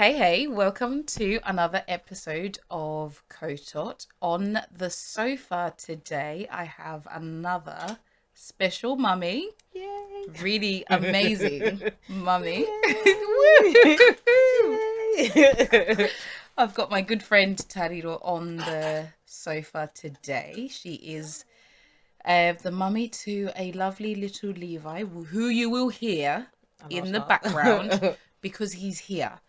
Hey, welcome to another episode of KOTOT. On the sofa today, I have another special mummy. Yay! Really amazing mummy. Yay! Yay! I've got my good friend Tariro on the sofa today. She is the mummy to a lovely little Levi, who you will hear I'm not in the sure. background because he's here.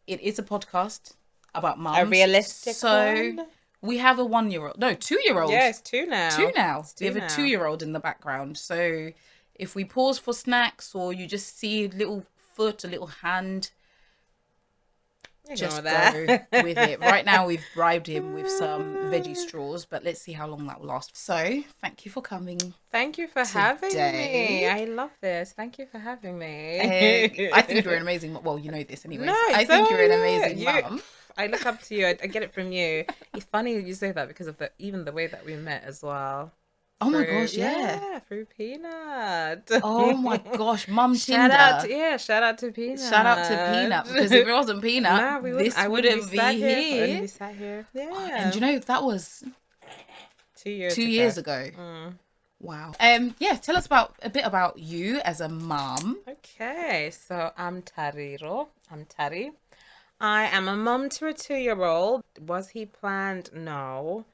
It is a podcast about A mums. realistic So one? we have a 1-year-old. No, 2-year-old. Yeah, it's two now. Two now. It's We two have a now. 2-year-old in the background. So if we pause for snacks or you just see a little foot, a little hand, just that. go with it. Right now we've bribed him with some veggie straws, but let's see how long that will last. So thank you for coming. Thank you for having Today. me. I love this. Thank you for having me. I think you're an amazing mum. Well, you know this anyways. No, I it's think you're an all amazing good. mum. I look up to you. I get it from you. It's funny you say that because of even the way that we met as well. Oh my gosh, yeah. Yeah, through Peanut. Oh my gosh, Mum Shout Tinder. shout out to Peanut. Shout out to Peanut, because if it wasn't Peanut, nah, this wouldn't be I here. wouldn't be sat here. Yeah. And you know, that was 2 years 2 ago. years ago. Wow. Yeah, tell us a bit about you as a mom. Okay, so I'm Tariro. I'm Tari. I am a mum to a 2-year-old. Was he planned? No.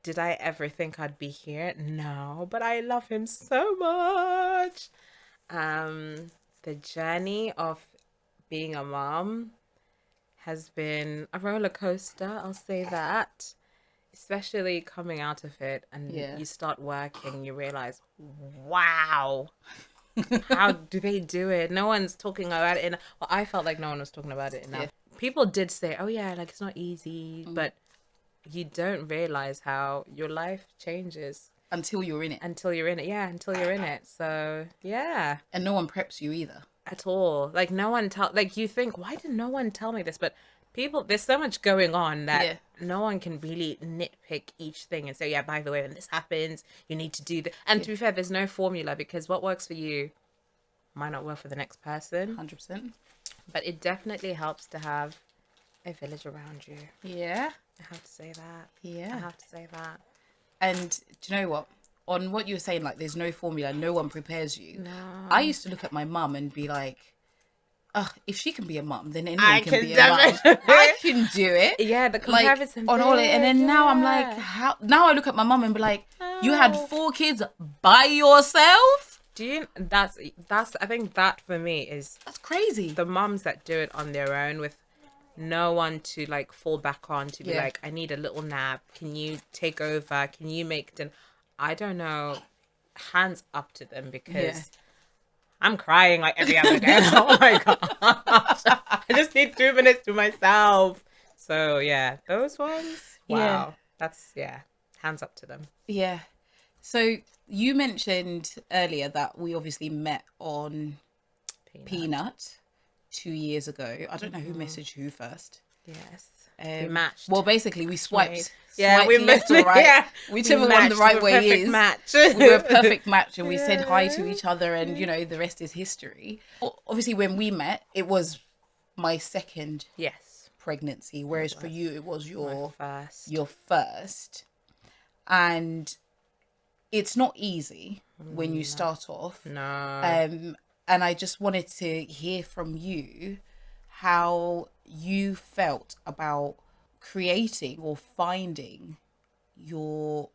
Did I ever think I'd be here? No, but I love him so much. The journey of being a mom has been a roller coaster, I'll say that. Especially coming out of it and Yeah. you start working, you realize, wow, how do they do it? No one's talking about it. Well, I felt like no one was talking about it enough. Yeah. People did say, oh yeah, like it's not easy, but you don't realize how your life changes Until you're in it. until you're in it. Yeah, until you're in it. So yeah, And no one preps you either. at all. Like no one like you think, why did no one tell me this? But people, there's so much going on that Yeah. no one can really nitpick each thing and say, yeah, by the way, when this happens, you need to do that. And to be fair, there's no formula because what works for you might not work for the next person. 100%. But it definitely helps to have a village around you. Yeah. I have to say that. Yeah. I have to say that. And do you know what? On what you were saying, like there's no formula, no one prepares you. No. I used to look at my mum and be like, if she can be a mum, then anyone I can can be a mum. definitely- I can do it. Yeah, the Like comparison on all it, and then now I'm yeah. like, how? Now I look at my mum and be like, you had Oh. 4 kids by yourself. Do you? That's. I think that for me is That's crazy. the mums that do it on their own with no one to like fall back on to be Yeah. like, I need a little nap. Can you take over? Can you make dinner? I don't know. Hands up to them because Yeah. I'm crying like every other day. Oh my gosh. I just need 2 minutes to myself. So yeah, those ones. Wow. Yeah. That's hands up to them. Yeah. So you mentioned earlier that we obviously met on Peanut 2 years ago. I don't know who messaged who first. Yes. We matched. Well, basically, we swiped. Yeah, swiped we left matched. or right. Yeah, Whichever we one the matched. right We're way perfect is. match. We were a perfect match, and we said hi to Yeah. each other, and you know the rest is history. Obviously, when we met, it was my second Yes. pregnancy, whereas for you, it was My first. your first, and it's not easy when you start off. No. And I just wanted to hear from you how you felt about creating or finding your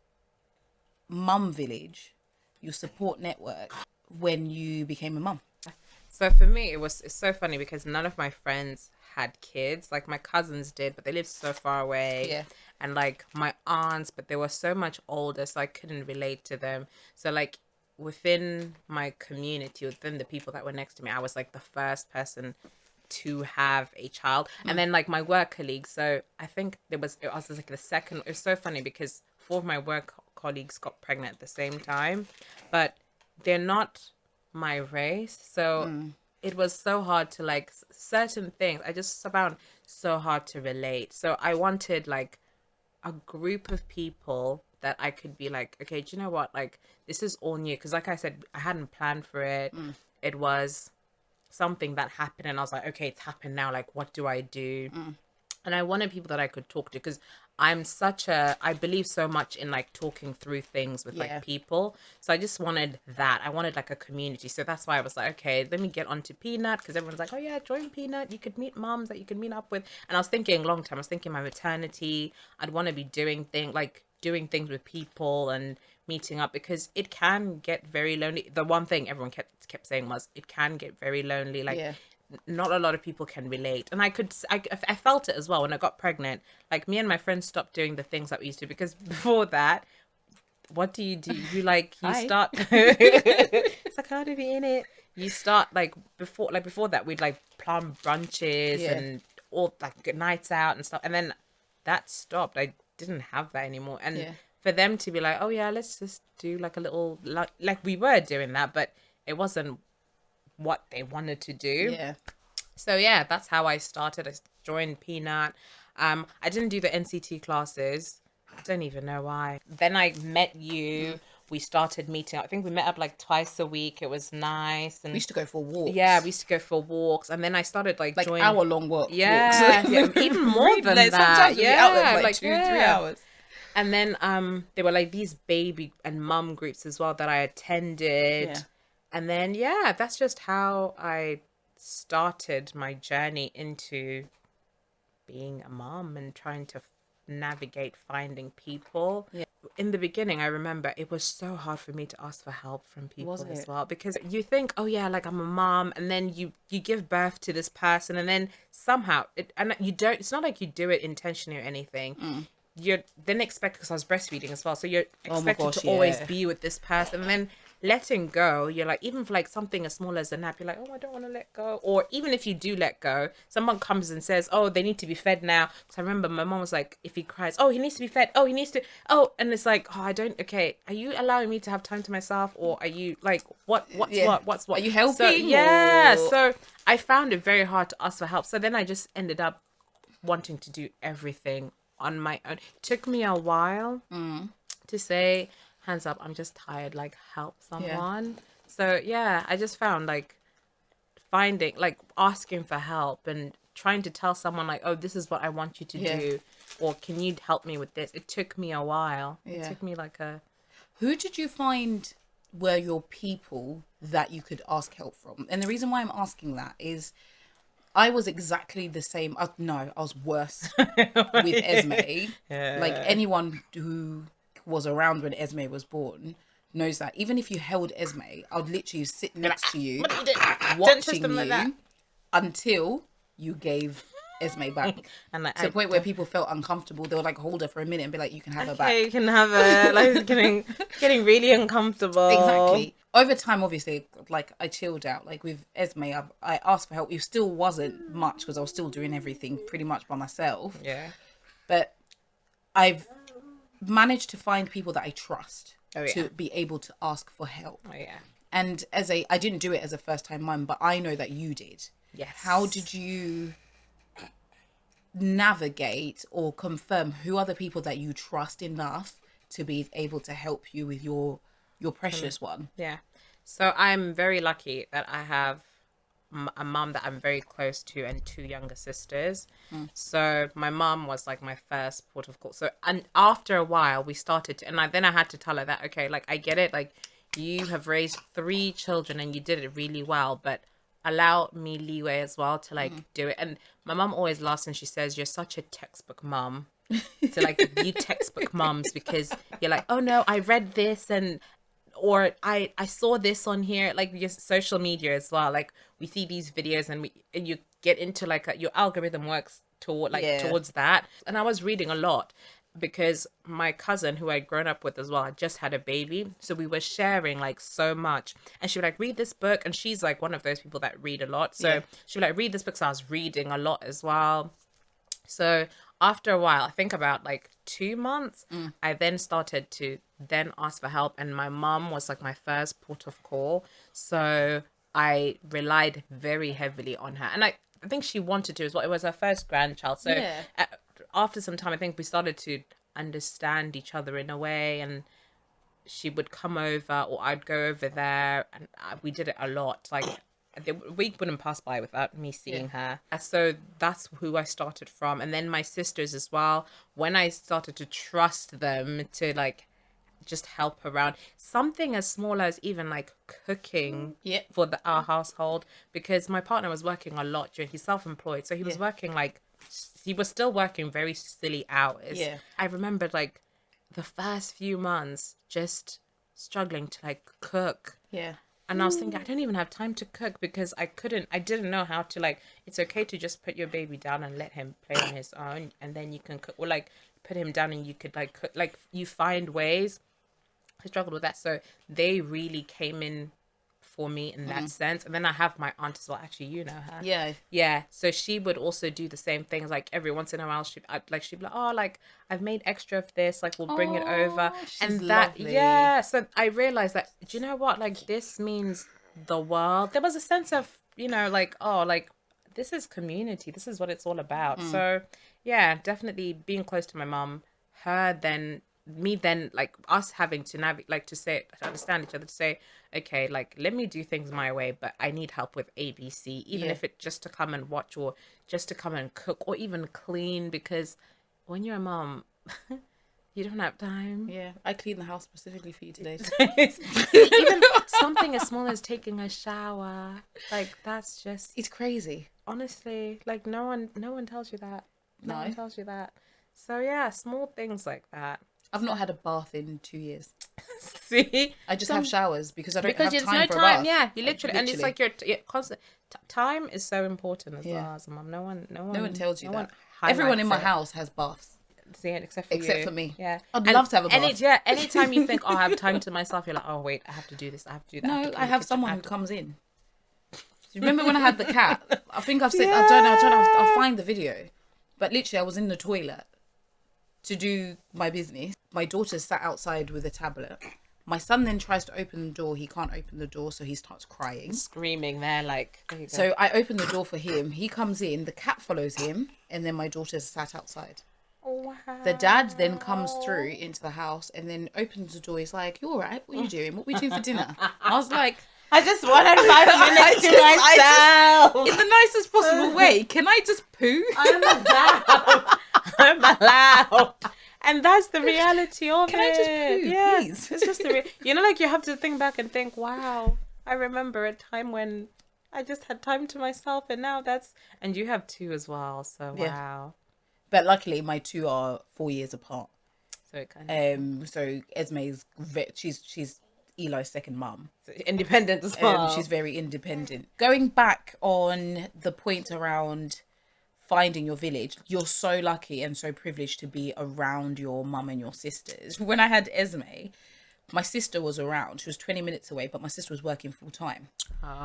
mum village, your support network when you became a mum. So for me, it's so funny because none of my friends had kids. Like my cousins did, but they lived so far away. Yeah. And like my aunts, but they were so much older, so I couldn't relate to them. So like within my community, within the people that were next to me, I was like the first person to have a child. And then like my work colleagues. So I think I was like the second. It's so funny because 4 of my work colleagues got pregnant at the same time, but they're not my race. So it was so hard to like certain things. I just found so hard to relate. So I wanted like a group of people that I could be like, okay, do you know what? Like, this is all new. Because like I said, I hadn't planned for it. It was something that happened, and I was like, okay, it's happened now. Like, what do I do? And I wanted people that I could talk to, because I believe so much in like talking through things with like Yeah. people. So I just wanted that. I wanted like a community. So that's why I was like, okay, let me get onto Peanut, because everyone's like, oh yeah, join Peanut. You could meet moms that you could meet up with. And I was thinking long term. I was thinking my maternity. I'd want to be doing things with people and meeting up, because it can get very lonely. The one thing everyone kept saying was it can get very lonely. Like, Yeah. not a lot of people can relate, and I felt it as well when I got pregnant. Like, me and my friends stopped doing the things that we used to, because before that, what do? You Hi. start it's like, how do we in it, you start before that we'd like plan brunches Yeah. and all like good nights out and stuff, and then that stopped. I didn't have that anymore. And Yeah. for them to be like, oh yeah, let's just do like a little, like we were doing that, but it wasn't what they wanted to do. Yeah. So yeah, that's how I started. I joined Peanut. I didn't do the NCT classes. I don't even know why. Then I met you. We started meeting. I think we met up like twice a week. It was nice. We And used to go for yeah, we walks, used to go for walks. And then I started like like join. hour-long walks. Yeah, yeah, even more than Like, that. sometimes we'd be out there for Yeah, like like 2, 3 yeah. hours. And then there were like these baby and mum groups as well that I Yeah. attended. And then yeah, that's just how I started my journey into being a mom and trying to navigate finding people. Yeah. In the beginning, I remember it was so hard for me to ask for help from Was people as it? well, because you think, oh yeah, like I'm a mom, and then you give birth to this person, and then somehow and you don't. It's not like you do it intentionally or anything. You're then expected, because I was breastfeeding as well, so you're Oh my expected to gosh, always yeah. be with this person, and then letting go, you're like, even for like something as small as a nap, you're like, oh, I don't want to let go. Or even if you do let go, someone comes and says, oh, they need to be fed now. Because I remember my mom was like, if he cries, oh, he needs to be fed, oh, he needs to, oh, and it's like, oh, I don't, okay, are you allowing me to have time to myself, or are you like, Yeah. what's Are what? you So helping yeah, or? so I found it very hard to ask for help. So then I just ended up wanting to do everything on my own. It took me a while to say, hands up, I'm just tired, like help Yeah. someone. So yeah, I just found like finding, like asking for help and trying to tell someone like, oh, this is what I want you to Yeah. do, or can you help me with this? It took me a while. It Yeah. took me like a Who did you find were your people that you could ask help from? And the reason why I'm asking that is I was exactly the same. No, I was worse with Esme. Like, yeah. anyone who was around when Esme was born knows that even if you held Esme, I'd literally sit You're like, next to you, what are you doing? Don't touch watching them like that. you until you gave Esme back. And like, To the point where people felt uncomfortable. They would like hold her for a minute and be like, "You can have her okay, you back." can have it. Like, it's getting really uncomfortable. Exactly. Over time, obviously, like I chilled out. Like with Esme, I asked for help. It still wasn't much because I was still doing everything pretty much by myself. Yeah. But I've managed to find people that I trust Oh yeah. to be able to ask for help. Oh yeah. And I didn't do it as a first time mum, but I know that you did. Yes. How did you navigate or confirm who are the people that you trust enough to be able to help you with your precious one? Yeah. So I'm very lucky that I have a mum that I'm very close to and two younger sisters. So my mum was like my first port of call. So, and after a while we started to, and then I had to tell her that, okay, like I get it, like you have raised three children and you did it really well, but allow me leeway as well to like do it. And my mum always laughs and she says, you're such a textbook mum. So like you textbook mums, because you're like, oh no, I read this, and or I saw this on here, like your social media as well. Like we see these videos and you get into like your algorithm works Yeah. towards that. And I was reading a lot because my cousin who I'd grown up with as well had just had a baby, so we were sharing like so much, and she would like read this book, and she's like one of those people that read a lot, so Yeah. she would like read this book, so I was reading a lot as well. So after a while, I think about like 2 months, I then started to then ask for help, and my mum was like my first port of call. So I relied very heavily on her, and I think she wanted to as well. It was her first grandchild, so Yeah. after some time, I think we started to understand each other in a way, and she would come over or I'd go over there, and we did it a lot. Like the week wouldn't pass by without me seeing her. So that's who I started from. And then my sisters as well, when I started to trust them to like just help around, something as small as even like cooking for our household, because my partner was working a lot during, he's self-employed, so he was working like, he was still working very silly hours. I remembered like the first few months just struggling to like cook. And I was thinking, I don't even have time to cook because I didn't know how to, like, it's okay to just put your baby down and let him play on his own, and then you can cook, or like put him down and you could like cook, like you find ways. I struggled with that. So they really came in for me in that sense. And then I have my aunt as well. Actually, you know her. Yeah. So she would also do the same things. Like every once in a while, she'd be like, oh, like I've made extra of this. Like we'll bring it over. And that, lovely. So I realized that, do you know what? Like this means the world. There was a sense of, you know, like, oh, like this is community. This is what it's all about. So yeah, definitely being close to my mom, her then, me then, like us having to navigate, like to understand each other, to say, okay, like let me do things my way, but I need help with ABC, even if it just to come and watch, or just to come and cook, or even clean, because when you're a mom, you don't have time. I cleaned the house specifically for you today. Even something as small as taking a shower, like that's just, it's crazy, honestly. Like no one tells you that. No one tells you that. So yeah, small things like that. I've not had a bath in 2 years. See, I just have showers because I don't have time for a bath. Yeah, you literally, and it's like your constant time is so important as well as a mom. No one tells you that. Everyone in my house has baths. See, except for me. Yeah, I'd love to have a bath. Anytime you think, oh, I have time to myself, you're like, oh wait, I have to do this. I have to do that. No, I have someone who comes in. Do you remember when I had the cat? I think I've said, I don't know. I'll find the video. But literally, I was in the toilet to do my business. My daughter sat outside with a tablet. My son then tries to open the door. He can't open the door, so he starts crying, screaming there, like, there you go. So I open the door for him. He comes in, the cat follows him, and then my daughter's sat outside. Wow. The dad then comes through into the house and then opens the door. He's like, you all right? What are you doing? What are we doing for dinner? I was like, I just wanted 5 minutes to myself. In the nicest possible way. Can I just poo? I'm allowed. And that's the reality of Can I just poo, please? It's just you know, like you have to think back and think, wow, I remember a time when I just had time to myself, and now that's, and you have 2 as well, so wow. But luckily my 2 are 4 years apart. So it kind of so Esme's she's Eli's second mum. So independent as well. She's very independent. Going back on the point around finding your village, you're so lucky and so privileged to be around your mum and your sisters. When I had Esme, my sister was around. She was 20 minutes away, but my sister was working full time.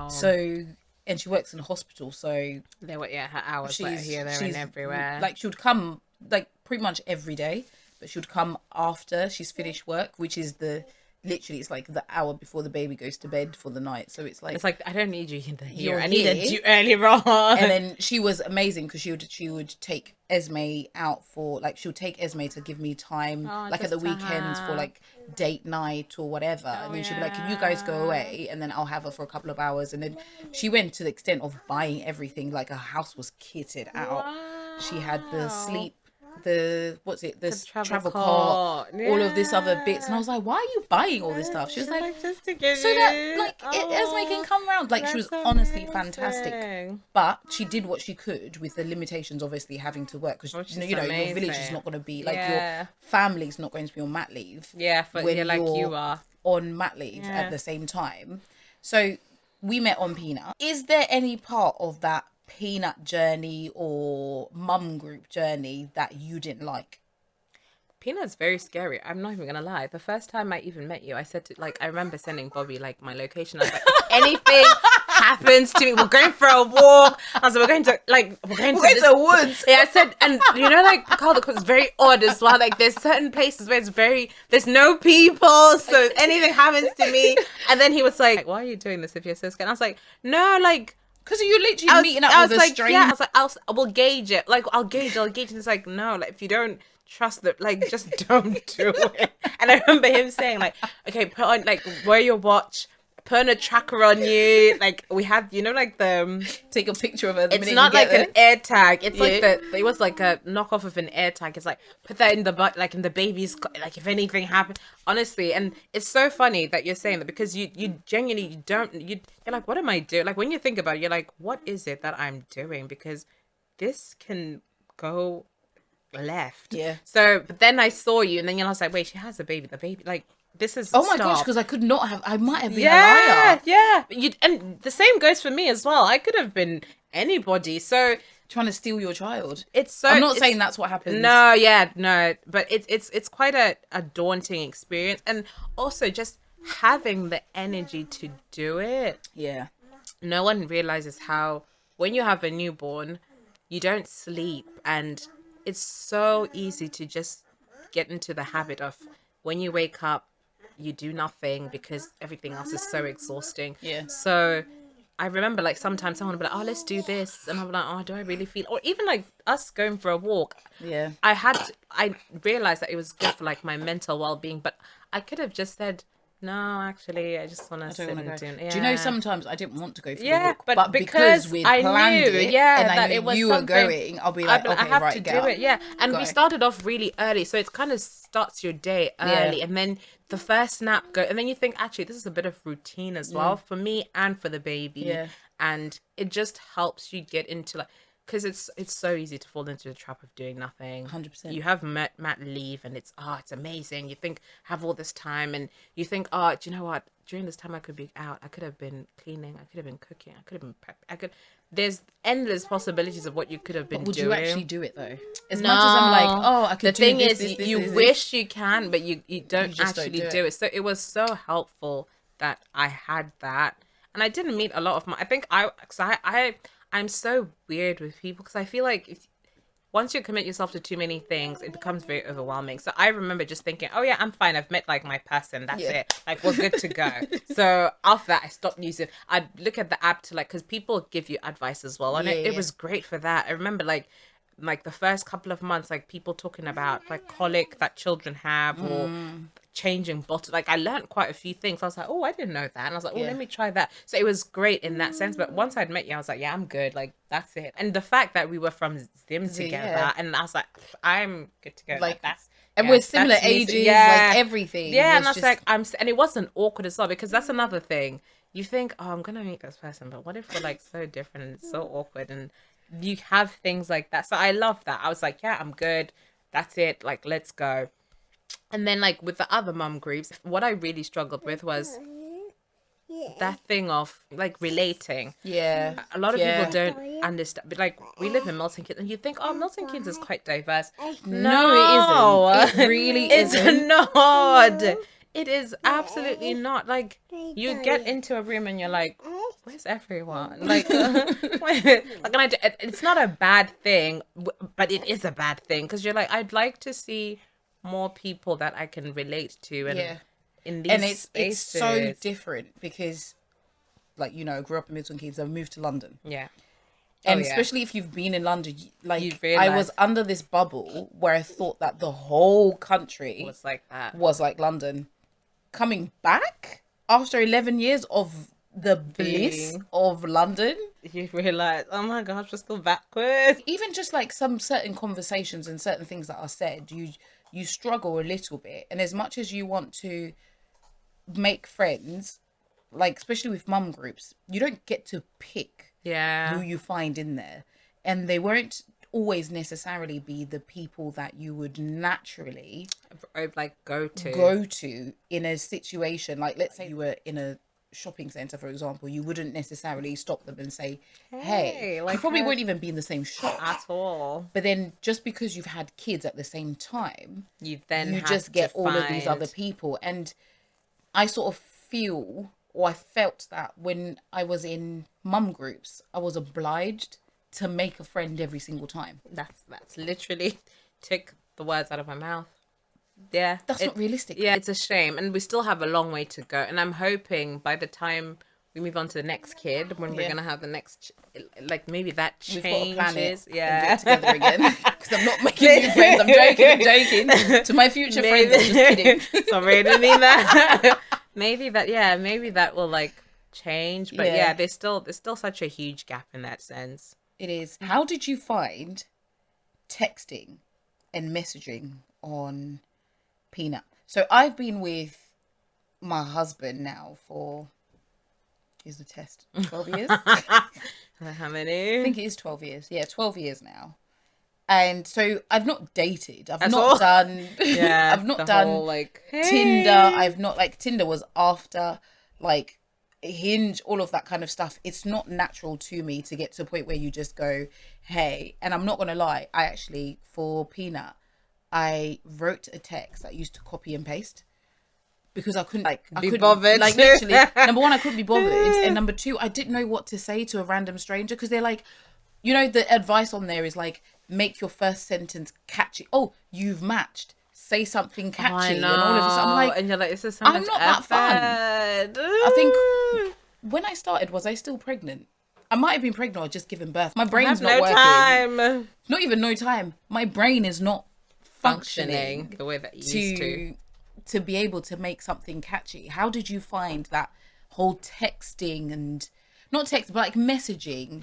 So, and she works in a hospital, so there were her hours like here, there, and everywhere. Like she would come like pretty much every day, but she would come after she's finished work, which is literally it's like the hour before the baby goes to bed for the night. So it's like I don't need you here. I needed you earlier on. And then she was amazing because she would take Esme out for, like, she would take Esme to give me time, like at the weekends for like date night or whatever. And then she'd be like, can you guys go away? And then I'll have her for a couple of hours. And then she went to the extent of buying everything. Like her house was kitted out. She had the sleep, the travel cart, all of this other bits, and I was like, why are you buying all this stuff? She was like, just to give so that like Esme can come around. Like she was honestly fantastic, but she did what she could with the limitations, obviously having to work, because you know your village is not going to be like your family's not going to be on mat leave. When you're like you are on mat leave at the same time. So we met on Peanut. Is there any part of that Peanut journey or mum group journey that you didn't like? Peanut's very scary. I'm not even gonna lie. The first time I even met you, I said to, like, I remember sending Bobby like my location. I was like, anything happens to me, we're going for a walk. I was like, we're going to the woods. Yeah, I said, and you know, like Caldecott is very odd as well. Like there's certain places where there's no people, so anything happens to me. And then he was like, why are you doing this if you're so scared? And I was like, no, like, because you're literally meeting up with a stranger. Yeah, I was like, I will gauge it. Like, I'll gauge it. And it's like, no, like, if you don't trust that, like, just don't do it. And I remember him saying, like, okay, put on, like, wear your watch, putting a tracker on you. Like we had, you know, like the Take a picture of her. The it's minute not you like get an air tag. It's like Yeah. it was like a knockoff of an air tag. It's like put that in the butt, like in the baby's, like if anything happened, honestly. And it's so funny that you're saying that because you genuinely you're like, what am I doing? Like when you think about it, you're like, what is it that I'm doing? Because this can go left. Yeah. So, but then I saw you, and then you're like, wait, she has a baby. The baby, like this is. Oh my gosh, stop. because I could not have. I might have been a Yeah, liar. yeah. You and the same goes for me as well. I could have been anybody. So Trying to steal your child. it's so. I'm not it's- saying that's what happens. No, yeah, no. But it's quite a daunting experience, and also just having the energy to do it. Yeah. No one realizes how when you have a newborn, you don't sleep, and it's so easy to just get into the habit of when you wake up, you do nothing because everything else is so exhausting. Yeah. So I remember like sometimes someone would be like, oh, let's do this. And I'm like, oh, do I really feel, or even like us going for a walk. Yeah. I realized that it was good for like my mental well-being, but I could have just said, no, actually, I just want to sit Don't and wanna do go. it. Yeah. Do you know sometimes I didn't want to go for the Yeah, walk, but because because we I planned knew, it, yeah, and I that knew it was you were something- going, I'll be like, I'd be like, okay, I have right, to get do up. it, yeah. And Go. we started off really early, so it kind of starts your day early, and then the first nap go, and then you think, actually, this is a bit of routine as well for me and for the baby, Yeah. and it just helps you get into like, because it's so easy to fall into the trap of doing nothing. 100%. You have mat leave, and it's amazing. You think have all this time, and you think, oh, do you know what? During this time, I could be out. I could have been cleaning. I could have been cooking. I could have been prep. I could. There's endless possibilities of what you could have been Would doing. you actually do it though? As much as I'm like, oh, I could The do thing this, is, this, you this, wish you can, but you don't just don't actually do do it. it. So it was so helpful that I had that, and I didn't meet a lot of my. I think I'm so weird with people because I feel like once you commit yourself to too many things, it becomes very overwhelming. So I remember just thinking, oh yeah, I'm fine. I've met like my person. That's Yeah. it. Like we're good to go. So after that, I stopped using. I'd look at the app to like, because people give you advice as well. And Yeah, it yeah. was great for that. I remember like the first couple of months, like people talking about like colic that children have or changing bottle. Like I learned quite a few things. I was like, oh, I didn't know that. And I was like, oh, Yeah. let me try that. So it was great in that sense. But once I'd met you, I was like, yeah, I'm good. Like that's it. And the fact that we were from Zim together, yeah. and I was like, I'm good to go. Like, that's and yeah, we're similar that's me. ages, Yeah. like everything. Yeah, was and I was just- like, and it wasn't awkward as well because that's another thing. You think, oh, I'm gonna meet this person, but what if we're like so different and it's so awkward? And you have things like that. So I love that. I was like, yeah, I'm good. That's it. Like, let's go. And then like with the other mum groups, what I really struggled with was that thing of like relating. yeah. A lot of Yeah. people don't understand, but like we live in Milton Keynes and you think, oh, Milton Keynes is quite diverse. No, it isn't. It really it's isn't. not. It is absolutely not. Like you get into a room and you're like, where's everyone? Like, it's not a bad thing, but it is a bad thing because you're like, I'd like to see more people that I can relate to, and Yeah. in these And it's spaces. so different because, like, you know, I grew up in Milton Keynes, I moved to London. Yeah. And yeah. especially if you've been in London, like You I was realise- under this bubble where I thought that the whole country It was like that. was like London. Coming back after 11 years of the bliss Being- of London, You realize, oh my gosh, we're still backwards. even just like some certain conversations and certain things that are said, you struggle a little bit. And as much as you want to make friends, like especially with mum groups, you don't get to pick Yeah. who you find in there, and they won't always necessarily be the people that you would naturally Or like go to. go to in a situation. Like, let's say you were in a shopping center, for example, you wouldn't necessarily stop them and say, hey, like you probably how- won't even be in the same shop. At all. But then just because you've had kids at the same time, You then you have just get to all of these find- other people. And I sort of feel, or I felt that when I was in mum groups, I was obliged to make a friend every single time. That's literally took the words out of my mouth. Yeah. That's not realistic. Yeah, it's a shame. And we still have a long way to go. And I'm hoping by the time we move on to the next kid, when we're Yeah. going to have the next, like maybe that We've got to plan it changes. and Yeah. get together again. Because I'm not making new friends. I'm joking. To my future friends, I'm just kidding. Sorry, I didn't mean that. maybe that will like change. But yeah, Yeah, there's still such a huge gap in that sense. it is. How did you find texting and messaging on Peanut? So I've been with my husband now for, here's the test, 12 years. I How many? think it is 12 years. Yeah, 12 years now. And so I've not dated. I've That's not all. done Yeah, I've not the done whole like Tinder. hey. I've not, like, Tinder was after, like, Hinge, all of that kind of stuff. It's not natural to me to get to a point where you just go, hey. And I'm not gonna lie, I actually, for Peanut, I wrote a text that I used to copy and paste because I Be couldn't, bothered. like, literally, number one, I couldn't be bothered, and number two, I didn't know what to say to a random stranger because they're like, the advice on there is like, make your first sentence catchy. Oh, you've matched. Say something Oh, I catchy and all of this. I'm know. like, And you're like, this is so I'm much not that fun. effort. I think when I started, was I still pregnant? I might have been pregnant or just given birth. My I have brain's not no working. time. Not even no time. My brain is not Functioning functioning the way that you used to. to be able to make something catchy. How did you find that whole texting and not text but like messaging?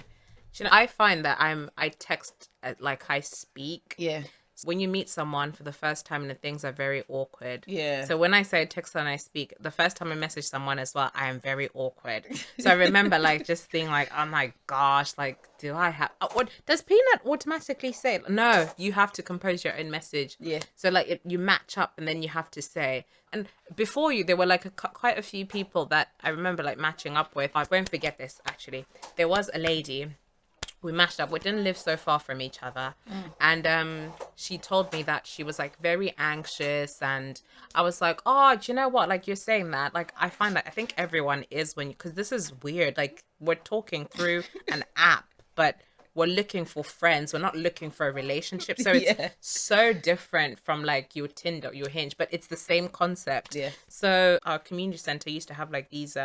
You know, I find that I text like I speak. Yeah. When you meet someone for the first time and the things are very awkward. Yeah. So when I say text and I speak, the first time I message someone as well, I am very awkward. So I remember like just being like, oh my gosh, like, do I have, what does Peanut automatically say? No, you have to compose your own message. Yeah. So like you match up and then you have to say, and before you, there were like quite a few people that I remember like matching up with. I won't forget this actually. There was a lady, we matched up. We didn't live so far from each other, and she told me that she was like very anxious, and I was like, oh, do you know what, like, you're saying that, like, I find that I think everyone is, when, because this is weird, like, we're talking through an app, but we're looking for friends, we're not looking for a relationship, so it's Yeah. so different from like your Tinder, your Hinge, but it's the same concept. Yeah. So our community center used to have like these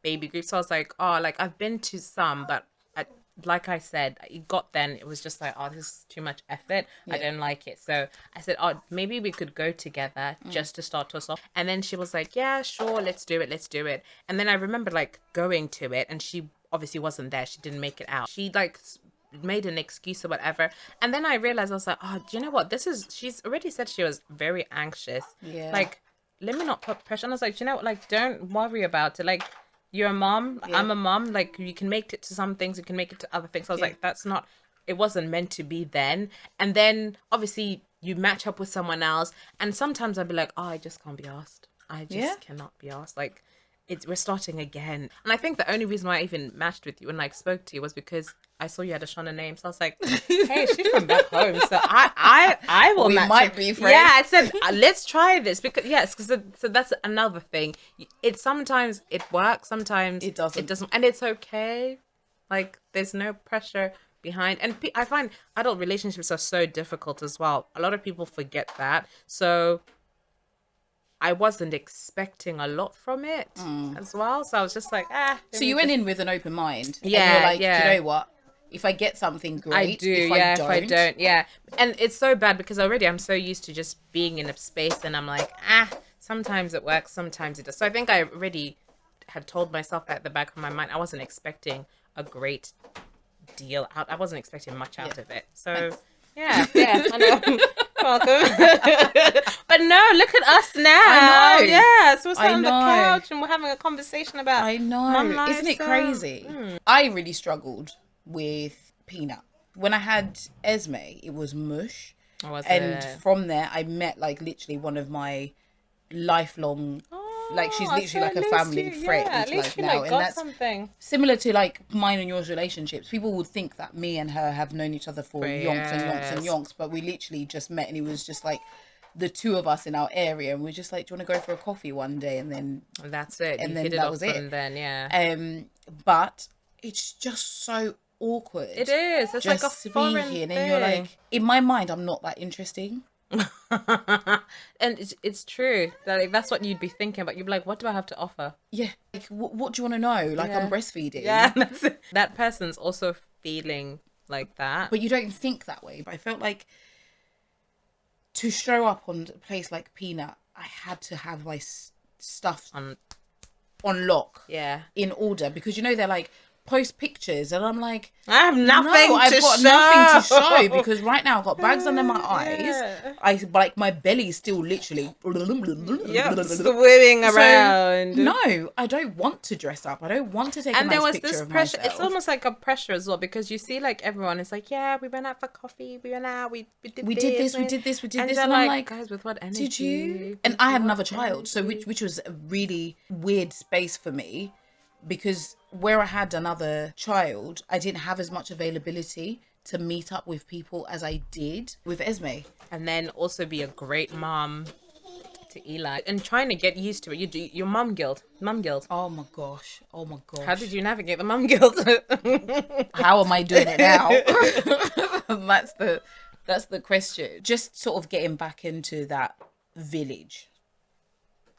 baby groups. So I was like, oh, like, I've been to some, but like I said, it got then, it was just like, oh, this is too much effort. I Yeah. don't like it. So I said, oh, maybe we could go together just to start us off. And then she was like, yeah, sure, let's do it. Let's do it. And then I remember like going to it, and she obviously wasn't there. She didn't make it out. She like made an excuse or whatever. And then I realized, I was like, oh, do you know what? She's already said she was very anxious. Yeah. Like, let me not put pressure. And I was like, do you know what? Like, don't worry about it. Like, you're a mom. Yeah. I'm a mom. Like, you can make it to some things. You can make it to other things. I was like, that's not, it wasn't meant to be then. And then obviously you match up with someone else. And sometimes I'd be like, oh, I just can't be asked. I just Yeah. cannot be asked. Like, we're starting again. And I think the only reason why I even matched with you and like spoke to you was because I saw you had a Shauna name. So I was like, hey, she's from back home. So I will We match might it. be friends. Yeah, I said, let's try this, because yes, because so that's another thing. It sometimes it works, sometimes It doesn't. It doesn't, and it's okay. Like, there's no pressure behind. And I find adult relationships are so difficult as well. A lot of people forget that. So I wasn't expecting a lot from it as well. So I was just like, So you went in with an open mind. And Yeah, you're like, yeah. do you know what? If I get something great, I do, if yeah. I don't, If I don't, yeah. And it's so bad because already I'm so used to just being in a space, and I'm like, sometimes it works, sometimes it does. So I think I already had told myself at the back of my mind, I wasn't expecting a great deal out. I wasn't expecting much out of it. So Thanks. yeah, I know. Welcome. But no, look at us now. I know. Yeah, so we're sitting I on the know. couch and we're having a conversation about I mum know. life, Isn't it so- crazy? I really struggled with Peanut. When I had Esme, it was mush. Or was And it? from there, I met like literally one of my lifelong, like, she's literally so like a at least family you- friend, yeah, at least like, you now, like and got that's something. similar to like mine and yours relationships. People would think that me and her have known each other for yonks and yonks and years. yonks, but we literally just met, and it was just like the two of us in our area, and we're just like, do you want to go for a coffee one day? And then That's it. And You then hit it that off was from it. then, yeah. But it's just so awkward. It is. It's like a just foreign speaking, thing. and you're like, in my mind, I'm not that interesting. And it's true. Like, that's what you'd be thinking, but you'd be like, what do I have to offer? Yeah, like, what do you want to know? Like, I'm Yeah. breastfeeding. Yeah, that's it. That person's also feeling like that. But you don't think that way. But I felt like to show up on a place like Peanut, I had to have my stuff On on lock, yeah. in order, because you know they're like post pictures, and I'm like, I have nothing no, I've to got show. nothing to show, because right now I've got bags under my eyes. Yeah. I like my belly's still literally Yep, swimming so around. no, I don't want to dress up. I don't want to take a And there nice was picture this of pressure. It's myself. almost like a pressure as well, because you see like everyone is like, yeah, we went out for coffee, we went out, we did We this, did this, we and, did this, we did and this, you're and I'm like, like, guys, with what energy? did you? And With I had what another child, so energy? which was a really weird space for me, because where I had another child, I didn't have as much availability to meet up with people as I did with Esme. And then also be a great mom to Eli, and trying to get used to it. You do your mum guilt. Oh my gosh. Oh my gosh. How did you navigate the mum guilt? How am I doing it now? That's the question. Just sort of getting back into that village,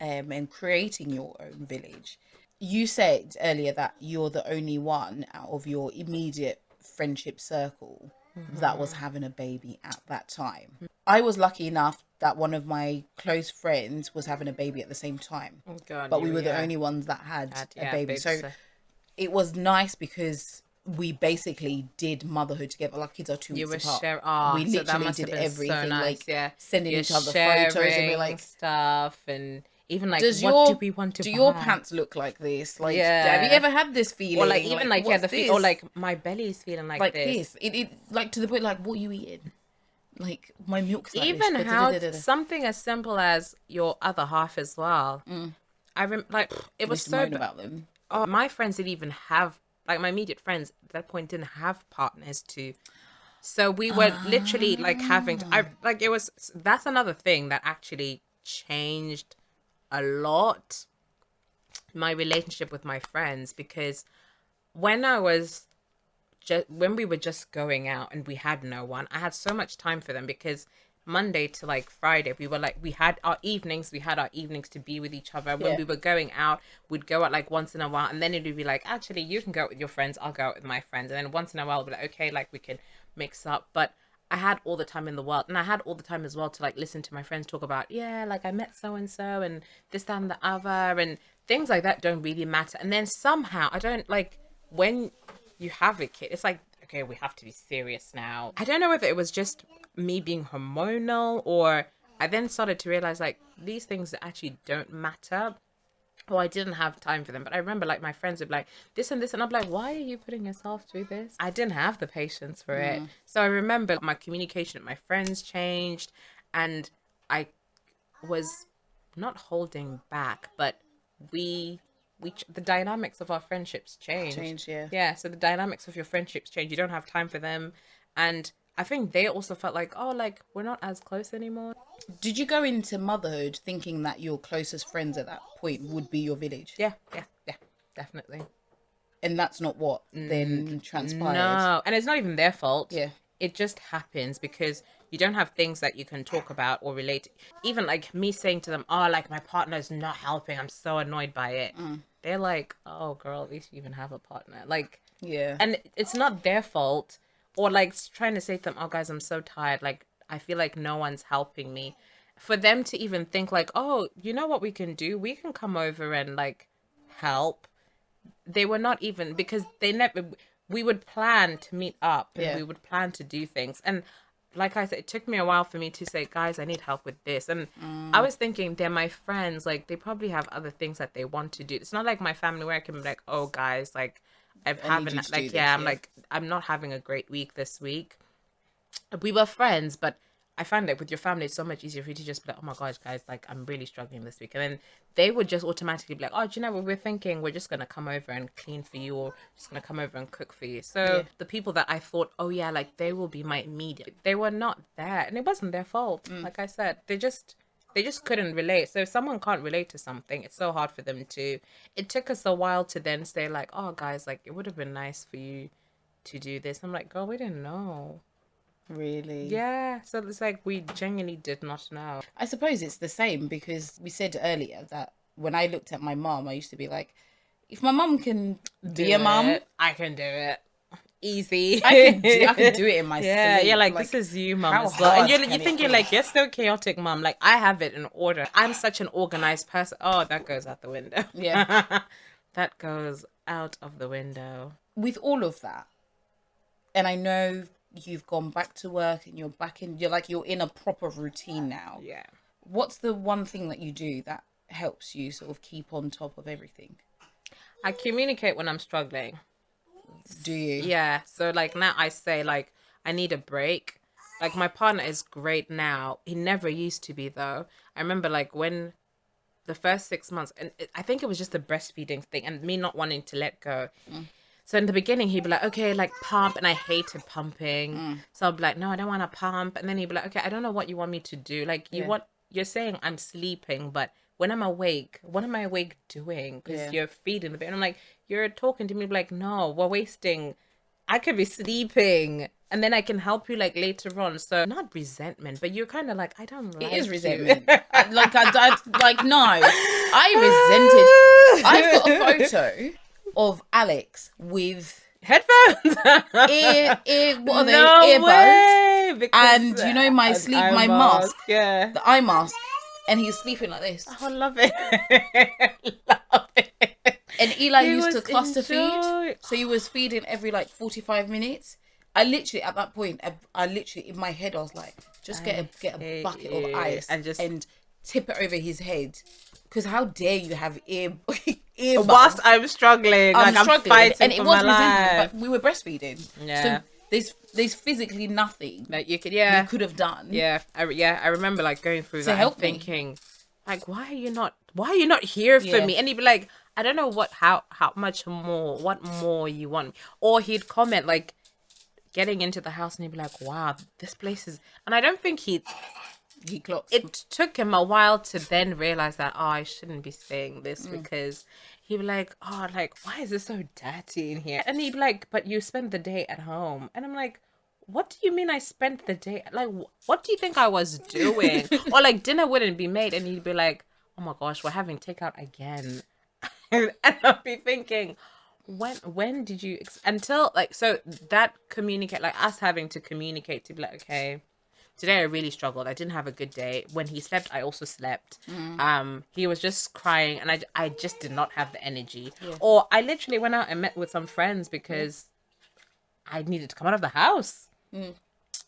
and creating your own village. You said earlier that you're the only one out of your immediate friendship circle that was having a baby at that time. I was lucky enough that one of my close friends was having a baby at the same time. Oh God, But we were the only ones that had a baby. babes. So it was nice because we basically did motherhood together. Our kids are 2 You weeks were apart. sharing. Oh, We so that literally must did have been everything, so nice. like Yeah, sending you're each other photos, and we're like, stuff, and even like, does what do we want to do buy? your pants look like this? Like, Yeah. have you ever had this feeling? Or like even like yeah, what's the this? or like my belly's feeling like this. It like to the point like, what are you eating? Like my milk's like Even this. how something as simple as your other half as well. Like it We was used to so moan about them. oh, my friends didn't even have like my immediate friends at that point didn't have partners to, so we were literally like having to, I like it was that's another thing that actually changed a lot my relationship with my friends, because when I was when we were just going out and we had no one, I had so much time for them, because Monday to like Friday, we were like, we had our evenings to be with each other. When we were going out, we'd go out like once in a while, and then it would be like, actually, you can go out with your friends, I'll go out with my friends. And then once in a while, we'd be like, okay, like we can mix up. But I had all the time in the world, and I had all the time as well to like listen to my friends talk about, yeah, like I met so and so and this, that, and the other, and things like that don't really matter. And then somehow, I don't like when you have a kid, it's like, okay, we have to be serious now. I don't know whether it was just me being hormonal, or I then started to realize like these things actually don't matter. Or I didn't have time for them. But I remember like my friends would be like this and this, and I'm like, why are you putting yourself through this? I didn't have the patience for it. So I remember my communication with my friends changed, and I was not holding back, but we the dynamics of our friendships changed. Yeah, so the dynamics of your friendships change. You don't have time for them, and I think they also felt like, oh, like we're not as close anymore. Did you go into motherhood thinking that your closest friends at that point would be your village? Yeah, definitely. And that's not what then transpired. No, and it's not even their fault. Yeah. It just happens because you don't have things that you can talk about or relate. Even like me saying to them, oh, like my partner's not helping, I'm so annoyed by it. They're like, oh, girl, at least you even have a partner. Like, yeah. And it's not their fault. Or like trying to say to them, oh, guys, I'm so tired. Like, I feel like no one's helping me. For them to even think like, oh, you know what we can do? We can come over and like help. They were not even, because they never, we would plan to meet up and we would plan to do things. And like I said, it took me a while for me to say, guys, I need help with this. And I was thinking, they're my friends. Like, they probably have other things that they want to do. It's not like my family where I can be like, oh, guys, like, I'm not having a great week this week. We were friends, but I find that with your family, it's so much easier for you to just be like, oh my gosh, guys, like, I'm really struggling this week. And then they would just automatically be like, oh, do you know what we're thinking? We're just going to come over and clean for you, or just going to come over and cook for you. So the people that I thought, oh yeah, like they will be my immediate, they were not there. And it wasn't their fault. Like I said, they just couldn't relate. So if someone can't relate to something, it's so hard for them to, it took us a while to then say like, oh guys, like it would have been nice for you to do this. I'm like, girl, we didn't know. Really? Yeah. So it's like we genuinely did not know. I suppose it's the same, because we said earlier that when I looked at my mum, I used to be like, if my mum can be a mum, I can do it. easy. I could do it in my Yeah, sleep. yeah, like this is you, mum, how as well. And hard you can think it you're be? like, you're so chaotic, mum. Like I have it in order. I'm such an organized person. Oh, that goes out the window. Yeah. That goes out of the window. With all of that, and I know you've gone back to work and you're back in, you're in a proper routine now. Yeah. What's the one thing that you do that helps you sort of keep on top of everything? I communicate when I'm struggling. Do you? Yeah. So like now I say like I need a break. Like my partner is great now. He never used to be though. I remember like when the first 6 months, and I think it was just the breastfeeding thing and me not wanting to let go. So in the beginning, he'd be like, okay, like pump. And I hated pumping. So I'd be like, no, I don't want to pump. And then he'd be like, okay, I don't know what you want me to do. Like Yeah. you're saying I'm sleeping, but when I'm awake, what am I awake doing? Because Yeah. you're feeding the baby. And I'm like, you're talking to me like, no, we're wasting. I could be sleeping. And then I can help you like later on. So not resentment, but you're kind of like, I don't like It is you. resentment. No, I resented. I've got a photo of Alex with Headphones. what are they? No Earbuds. way, because, And you know my eye mask, yeah. the eye mask, and he's sleeping like this. Oh, I love it. Love it. And Eli He used to was cluster enjoy- feed, so he was feeding every like 45 minutes. I literally at that point, I literally in my head I was like, just get a hate bucket you. of ice And just- tip it over his head, because how dare you have earbuds Whilst I'm struggling, like I'm struggling, fighting and for it was my resentment, life. but we were breastfeeding. Yeah. So there's physically nothing Like you could, you yeah, could have done. yeah, I remember like going through that help and me. thinking, like, why are you not here for Yeah. me? And he'd be like, I don't know how much more, what more you want, or he'd comment like, getting into the house and he'd be like, wow, this place is, and I don't think He clocks. it took him a while to then realize that, oh, I shouldn't be saying this because he'd be like, oh, like, why is it so dirty in here? And he'd be like, but you spent the day at home. And I'm like, what do you mean I spent the day? Like, what do you think I was doing? Or like dinner wouldn't be made. And he'd be like, oh my gosh, we're having takeout again. And I'd be thinking, when did you, until like, so that communicate, like us having to communicate to be like, okay, today I really struggled. I didn't have a good day. When he slept, I also slept. He was just crying and I just did not have the energy. Yeah. Or I literally went out and met with some friends because I needed to come out of the house.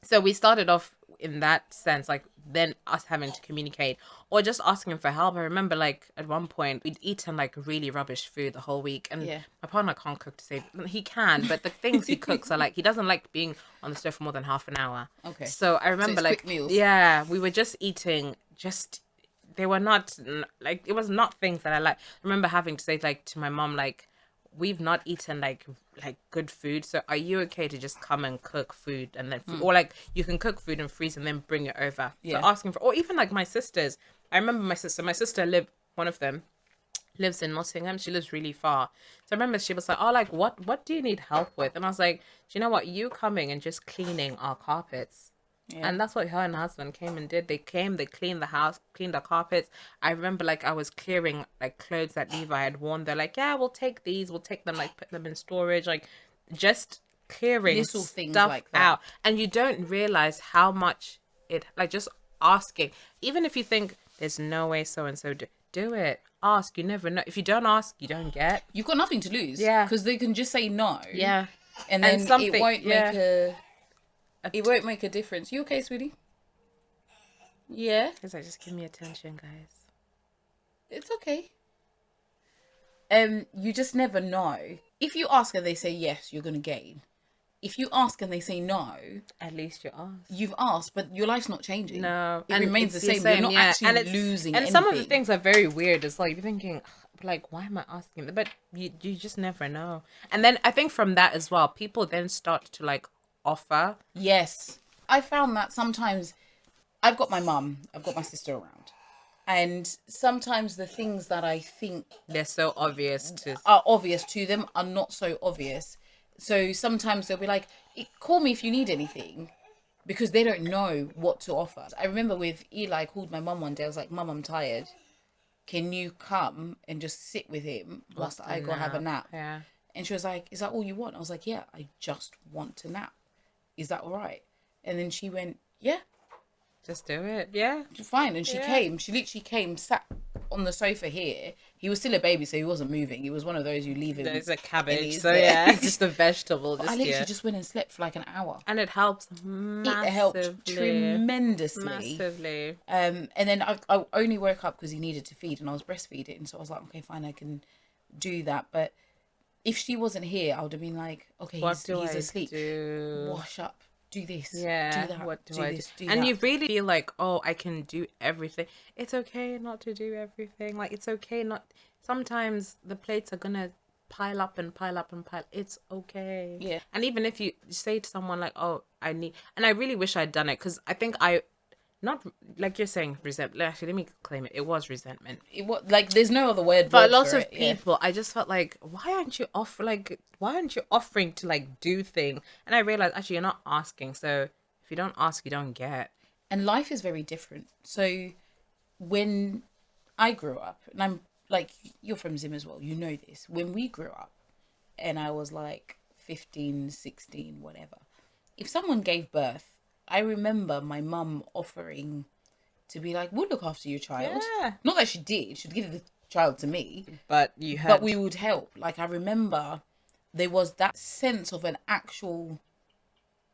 So we started off in that sense, like then us having to communicate or just asking for help. I remember like at one point we'd eaten like really rubbish food the whole week, and Yeah. my partner can't cook to save. He can, but the things he cooks are like he doesn't like being on the stove for more than half an hour. Okay. So I remember it's like quick meals. yeah, we were just eating they were not like it was not things that I like. I remember having to say like to my mom like, we've not eaten like good food, so are you okay to just come and cook food and then or like you can cook food and freeze and then bring it over. Yeah. So asking for, or even like my sisters, I remember my sister lived, one of them lives in Nottingham. She lives really far. So I remember she was like, oh, like what do you need help with? And I was like, do you know what, you coming and just cleaning our carpets. Yeah. And that's what her and her husband came and did. They came, they cleaned the house, cleaned the carpets. I remember like I was clearing like clothes that Levi had worn. They're like, yeah, we'll take these, we'll take them, like put them in storage, like just clearing Little things stuff like that. out. And you don't realize how much it, like just asking, even if you think there's no way so and so do it. Ask. You never know. If you don't ask, you don't get. You've got nothing to lose. Yeah. Because they can just say no. Yeah. And then something, it won't yeah. make a difference. You okay, sweetie? Yeah. Because I just give me attention, guys. It's okay. You just never know. If you ask and they say yes, you're gonna gain. If you ask and they say no, At least you asked. you've asked, but your life's not changing. No, it and remains the it's same. You're not actually and it's, losing and anything. some of the things are very weird as well. You're thinking, like, why am I asking? But you just never know. And then I think from that as well, people then start to like offer. Yes, I found that sometimes I've got my mum, I've got my sister around, and sometimes the things that I think They're so obvious to. are obvious to them are not so obvious. So sometimes they'll be like, call me if you need anything, because they don't know what to offer. I remember with Eli, I called my mum one day. I was like, Mum, I'm tired. Can you come and just sit with him whilst I go have a nap? Yeah. And she was like, is that all you want? I was like, yeah, I just want to nap. Is that all right? And then she went, yeah, Just do it. Yeah. fine. And she Yeah. came, she literally came, sat on the sofa here. He was still a baby, so he wasn't moving. He was one of those you leave him. There's a and cabbage. he's So there. yeah, it's just a vegetable. But I Just literally yeah. just went and slept for like an hour. And it helps It helped massively. tremendously. Massively. And then I only woke up because he needed to feed, and I was breastfeeding. So I was like, okay, fine, I can do that. But if she wasn't here, I would have been like, okay, What he's do I asleep. do? Wash up, do this, Yeah. do that, What do do I this, do? do And that. you really feel like, oh, I can do everything. It's okay not to do everything. Like it's okay not. Sometimes the plates are gonna pile up and pile up and pile. It's okay. Yeah. And even if you say to someone like, oh, I need, and I really wish I'd done it because I think I, not like you're saying resentment. Actually, let me claim it. It was resentment. It was like there's no other word. But word lots for of it, yeah. people, I just felt like, why aren't you why aren't you offering to like do things? And I realized actually you're not asking. So if you don't ask, you don't get. And life is very different. So when I grew up, and I'm like, you're from Zim as well, you know this. When we grew up, and I was like 15, 16, whatever, if someone gave birth, I remember my mum offering to be like, we'll look after your child. Yeah. Not that she did, she'd give the child to me, But you had. but we would help. Like, I remember there was that sense of an actual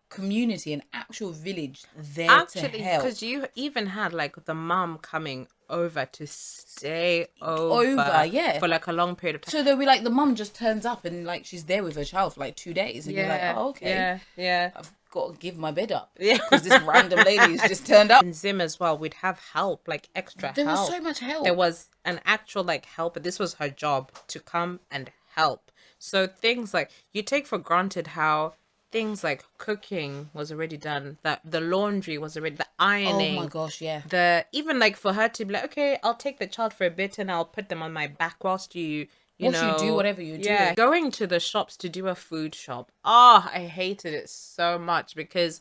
community, an actual village there Actually, to help. because you even had like the mom coming over to stay over, yeah, for like a long period of time. so they'll be like, the mum just turns up and like she's there with her child for like 2 days, and you're like, oh, okay, yeah. I've got to give my bed up Yeah. because this random lady has just turned up. In Zim as well, we'd have help, like extra There help. was so much help. There was an actual like helper. This was her job to come and help. So things like you take for granted how things like cooking was already done, that the laundry was already, the ironing. Oh my gosh, yeah. The even like for her to be like, okay, I'll take the child for a bit and I'll put them on my back whilst you Whilst you know, do whatever you're yeah, doing. going to the shops to do a food shop. Oh, I hated it so much because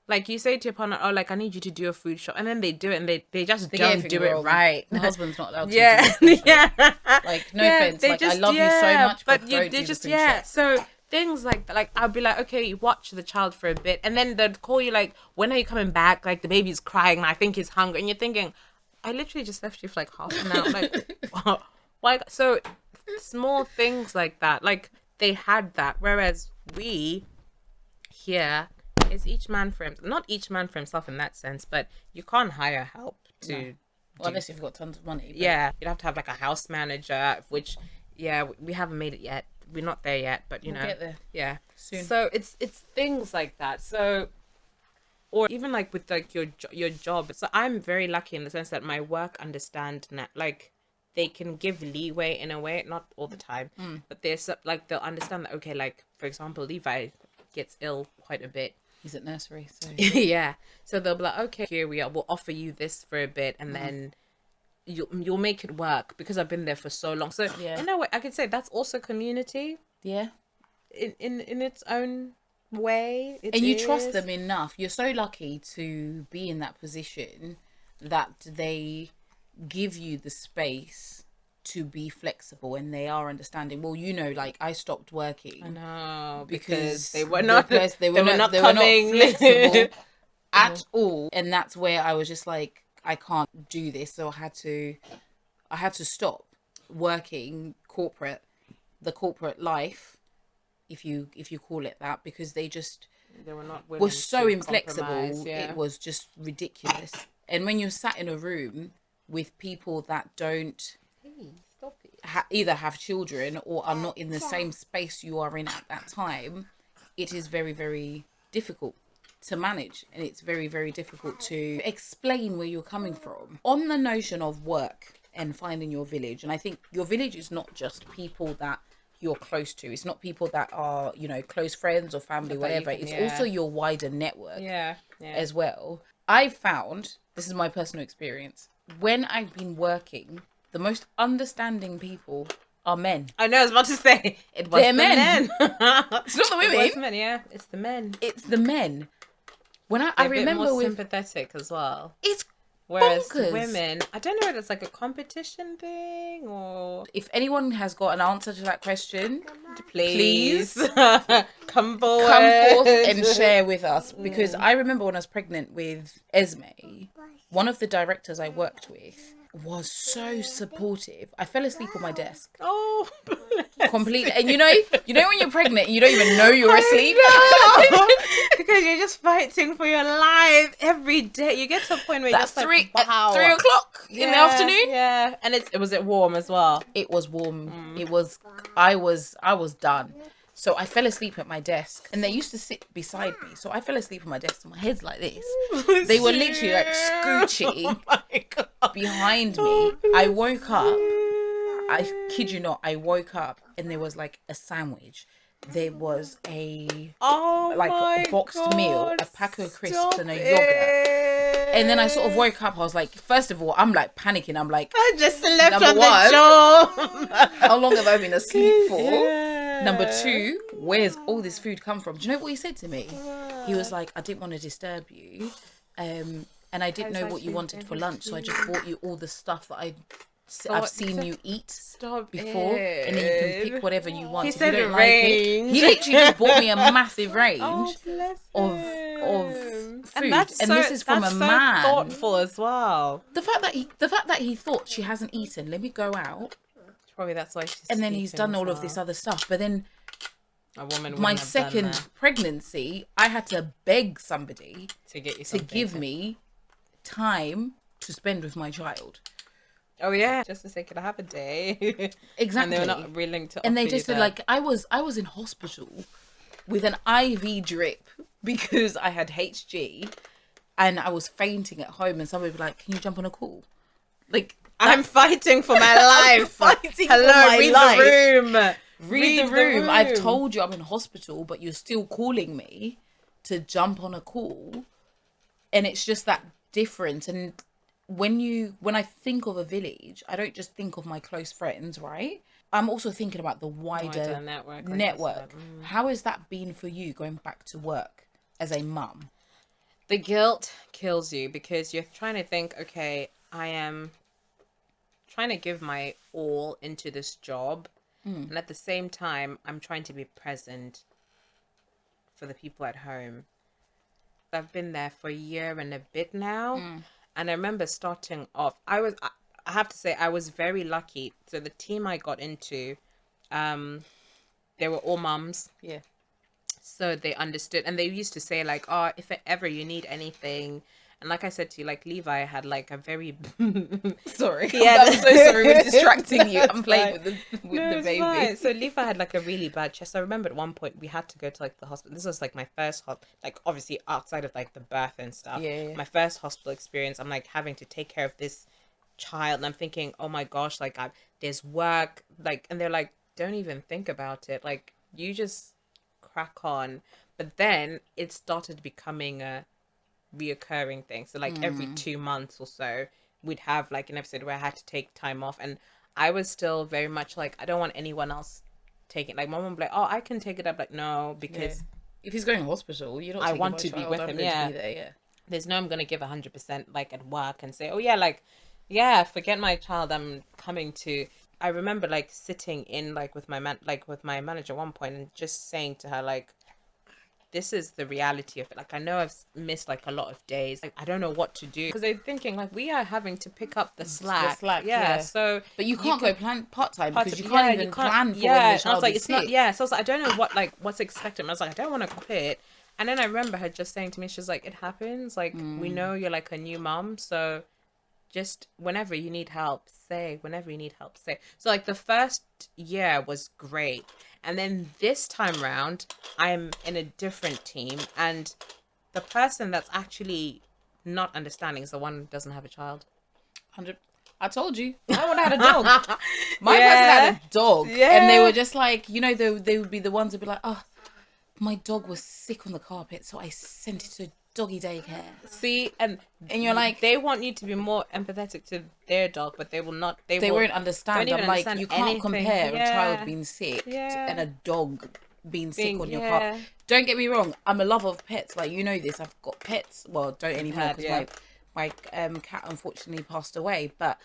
like you say to your partner, oh, like I need you to do a food shop, and then they do it and they just They get don't everything do it wrong. right. My husband's not allowed to Yeah, do the food shop. yeah. Like, no Yeah, offense, they like I love you so much, but you don't they do just the food shop. So things like that, like I'll be like, okay, you watch the child for a bit, and then they'd call you like, when are you coming back? Like the baby's crying, and I think he's hungry, and you're thinking, I literally just left you for like half an hour. Like, why? So small things like that, like they had that, whereas we here is each man for himself. Not each man for himself in that sense, but you can't hire help to. No. Well, unless you've got tons of money. But... yeah, you'd have to have like a house manager, which yeah, we haven't made it yet. We're not there yet, but you We'll know, get there yeah, soon. So it's things like that. So, or even like with like your job. So I'm very lucky in the sense that my work understand that like they can give leeway in a way, not all the time, but there's like they'll understand that okay, like for example, Levi gets ill quite a bit. He's at nursery, so Yeah, so they'll be like, okay, here we are. We'll offer you this for a bit, and then you'll make it work because I've been there for so long. So Yeah. in a way, I could say that's also community yeah. in its own way. It And you trust is. them enough. You're so lucky to be in that position that they give you the space to be flexible, and they are understanding. Well, you know, like I stopped working. I know because they were not they were not coming flexible at all, and that's where I was just like, I can't do this. So I had to stop working the corporate life, if you call it that, because they just they were not willing were so to inflexible. compromise, yeah. It was just ridiculous. And when you're sat in a room with people that don't Stop it. either have children or are not in the same space you are in at that time, it is very, very difficult to manage, and it's very, very difficult to explain where you're coming from on the notion of work and finding your village. And I think your village is not just people that you're close to, it's not people that are, you know, close friends or family, whatever. It's also your wider network as well. I've found, this is my personal experience, when I've been working, the most understanding people are men. I know, I was about to say it was They're the men. men. It's not the women. It was men, yeah. It's the men. It's the men. When I They're a bit remember more with sympathetic as well. it's Whereas Bonkers. women, I don't know whether it's like a competition thing or If anyone has got an answer to that question, please, please come forward. come forth and share with us. Because I remember when I was pregnant with Esme, one of the directors I worked with was so supportive. I fell asleep on my desk. Oh, Completely. And you know when you're pregnant and you don't even know you're asleep? Because you're just fighting for your life every day. You get to a point where you're just three, like, wow. at 3 o'clock in the afternoon. Yeah, and was it warm as well? It was warm. It was. I was done. So I fell asleep at my desk, and they used to sit beside me. So I fell asleep on my desk, and my head's like this. They were literally like scooching behind me. I woke up. I kid you not. I woke up, and there was like a sandwich. There was a boxed meal, a pack of crisps, and a yogurt. And then I sort of woke up. I was like, first of all, I'm like panicking. I'm like, I just slept number on one, the job. how long have I been asleep for? Yeah. Number two, where's all this food come from? Do you know what he said to me? He was like, I didn't want to disturb you. And I didn't know what you wanted for lunch. So I just bought you all the stuff that I've seen you eat before. And then you can pick whatever you want. He if said you don't range. like it. He literally just bought me a massive range of food. And this is from a man. Thoughtful as well. The fact that he thought she hasn't eaten, let me go out. Probably that's why she's. And then he's done all of this other stuff. But then a woman my second pregnancy, I had to beg somebody to get you to give me time to spend with my child. Oh yeah, just to say, could I have a day? Exactly. And they were not willing to. And they just said, like, I was in hospital with an IV drip because I had HG, and I was fainting at home. And somebody would be like, "Can you jump on a call?" Like, I'm fighting for my life. Read life. The room. Read the room. I've told you I'm in hospital, but you're still calling me to jump on a call, and it's just that difference. And when I think of a village, I don't just think of my close friends, right? I'm also thinking about the wider network. How has that been for you going back to work as a mum? The guilt kills you because you're trying to think, okay, I am trying to give my all into this job. And at the same time, I'm trying to be present for the people at home. I've been there for a year and a bit now. And I remember starting off, I have to say, I was very lucky. So the team I got into, they were all mums. Yeah. So they understood. And they used to say, like, oh, if ever you need anything. And like I said to you, like, Levi had, like, a very... Sorry. Yeah, I'm so sorry. We're distracting you. I'm playing with the baby. Fine. So Levi had, like, a really bad chest. I remember at one point we had to go to, like, the hospital. This was, like, my first... like, obviously, outside of, like, the birth and stuff. Yeah. My first hospital experience, I'm, like, having to take care of this child. And I'm thinking, oh, my gosh, like, there's work. Like, and they're like, don't even think about it. Like, you just crack on. But then it started becoming a reoccurring thing. So like every 2 months or so we'd have like an episode where I had to take time off, and I was still very much like, I don't want anyone else taking, like my mom would be like, oh, I can take it up, like no, because if he's going to hospital, you don't. I want to be with him. There's no, I'm gonna give 100% like at work and say, oh yeah, like yeah, forget my child, I'm coming to. I remember like sitting in like with my manager at one point and just saying to her, like, this is the reality of it. Like, I know I've missed like a lot of days. Like, I don't know what to do, because they're thinking like we are having to pick up the slack. Yeah. So, but you can't go plan part-time because you can't even plan for when the child I was like, is it's sick. not. Yeah. So I was like, I don't know what's expected. I was like, I don't want to quit. And then I remember her just saying to me, she's like, it happens. Like, we know you're like a new mom, so just whenever you need help, say. Whenever you need help, say. So like the first year was great. And then this time round, I'm in a different team. And the person that's actually not understanding is the one who doesn't have a child. 100. I told you. My one had a dog. My person had a dog. Yeah. And they were just like, you know, they would be the ones who'd be like, oh, my dog was sick on the carpet, so I sent it to doggy daycare. See, and you're like, they want you to be more empathetic to their dog, but they will not. They won't understand. I'm like, you can't anything. Compare a child being sick and a dog being sick on your carpet. Don't get me wrong. I'm a lover of pets. Like, you know this. I've got pets. Well, don't anymore because my cat unfortunately passed away, but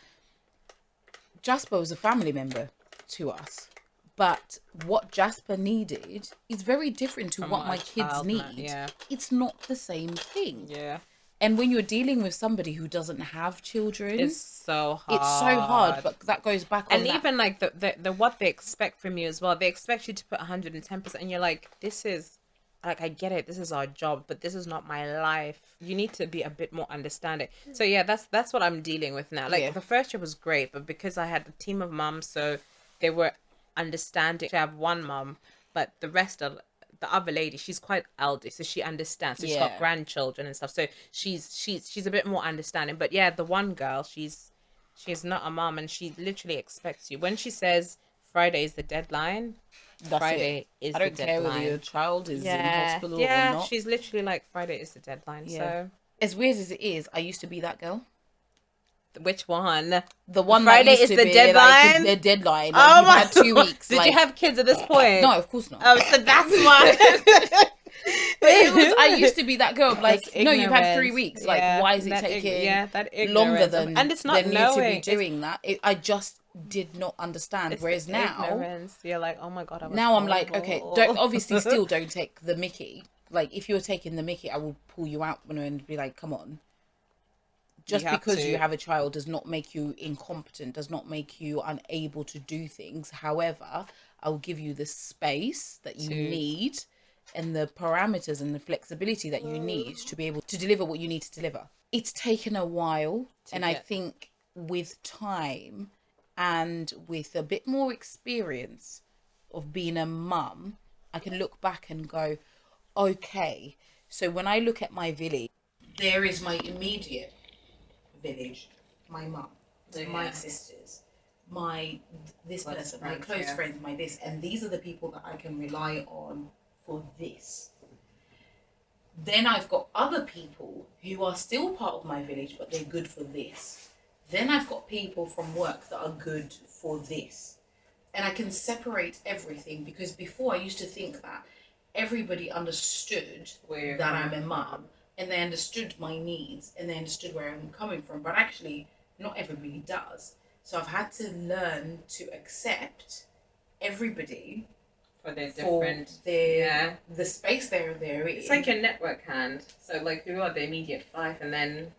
Jasper was a family member to us. But what Jasper needed is very different to From what what my a kids child need. yeah. It's not the same thing. Yeah. And when you're dealing with somebody who doesn't have children, It's so hard. it's so hard. But that goes back on And that. even like the what they expect from you as well. They expect you to put 110%, and you're like, this is like, I get it, this is our job, but this is not my life. You need to be a bit more understanding. So yeah, that's what I'm dealing with now. Like Yeah. the first year was great, but because I had a team of mums, so they were understanding. I have one mum, but the rest of the other lady, she's quite elderly, so she understands. So she's got Yeah. grandchildren and stuff. So she's a bit more understanding. But yeah, the one girl, she's not a mom, and she literally expects you. When she says Friday is the deadline, That's Friday it. is I the don't care whether your deadline. child is in Yeah, hospital or yeah. not. She's literally like, Friday is the deadline. Yeah. So As weird as it is, I used to be that girl. which one? The one Friday that used is to the be deadline? like the deadline. Like Oh you've my had 2 God. weeks. Did like, you have kids at this point? No, of course not. Oh, so that's why. But it was. I used to be that girl. Like, That's no, you've had 3 ignorance. weeks. Yeah, Like, why is it that taking that longer ignorance. than And it's not than you to be knowing. doing that? I just did not understand. It's Whereas the now, ignorance. You're like, oh my God, I was now I'm like, okay, horrible. obviously still don't take the mickey. Like, if you're taking the mickey, I will pull you out and be like, come on. Just have because to. you have a child does not make you incompetent, does not make you unable to do things. However, I will give you the space that you need and the parameters and the flexibility that you need to be able to deliver what you need to deliver. It's taken a while, and I think with time and with a bit more experience of being a mum, I can look back and go, okay, so when I look at my village, there is my immediate village, my mum, my sisters, my this person, my close friends, my this, and these are the people that I can rely on for this. Then I've got other people who are still part of my village, but they're good for this. Then I've got people from work that are good for this. And I can separate everything, because before I used to think that everybody understood that I'm a mum, and they understood my needs, and they understood where I'm coming from. But actually, not everybody does. So I've had to learn to accept everybody For their different, the space they're in. It's like your network hand. So like, who are the immediate 5, and then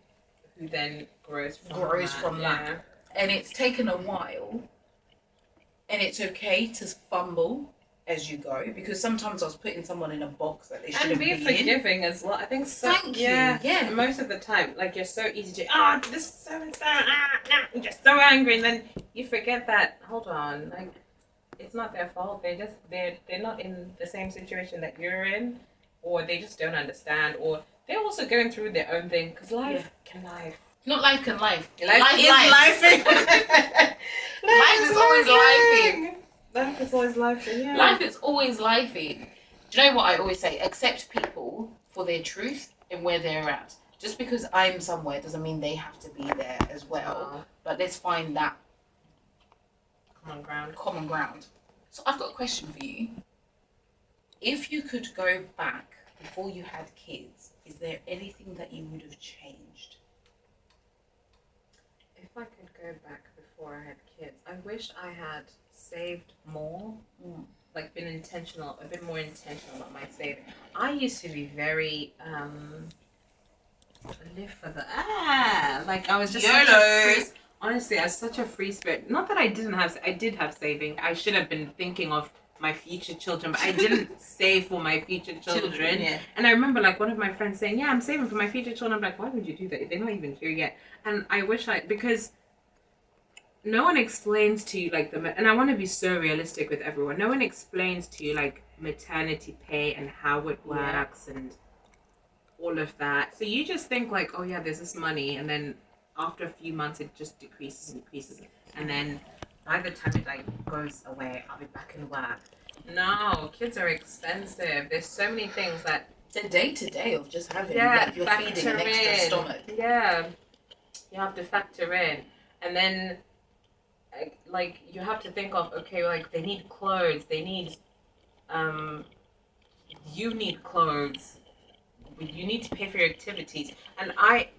who then grows from that. And it's taken a while, and it's okay to fumble as you go, because sometimes I was putting someone in a box that they shouldn't be And be forgiving as well. I think so. Thank you. Yeah. Most of the time, like, you're so easy to, this is so and so, you're just so angry, and then you forget that, hold on, like, it's not their fault. They're not in the same situation that you're in, or they just don't understand, or they're also going through their own thing, because life can life. Not life can life. Life is life. Life is always life. Life is always life. Yeah. Life is always life. Do you know what I always say? Accept people for their truth and where they're at. Just because I'm somewhere doesn't mean they have to be there as well. But let's find that common ground. So I've got a question for you. If you could go back before you had kids, is there anything that you would have changed? If I could go back before I had kids, I wish I had saved more. Like, been intentional, a bit more intentional about my saving. I used to be very live for the like, I was just honestly, I was such a free spirit. Not that I did have saving. I should have been thinking of my future children, but I didn't save for my future children. Yeah. And I remember, like, one of my friends saying, I'm saving for my future children. I'm like, why would you do that? They're not even here yet. And I wish because no one explains to you, like, and I want to be so realistic with everyone. No one explains to you, like, maternity pay and how it works and all of that. So you just think, like, oh yeah, there's this money, and then after a few months it just decreases and decreases, and then by the time it, like, goes away, I'll be back in work. No, kids are expensive. There's so many things that the day-to-day of just having, like, you're feeding an extra stomach. Yeah, you have to factor in, and then like, you have to think of, okay, like, they need clothes, they need you need clothes, you need to pay for your activities, and I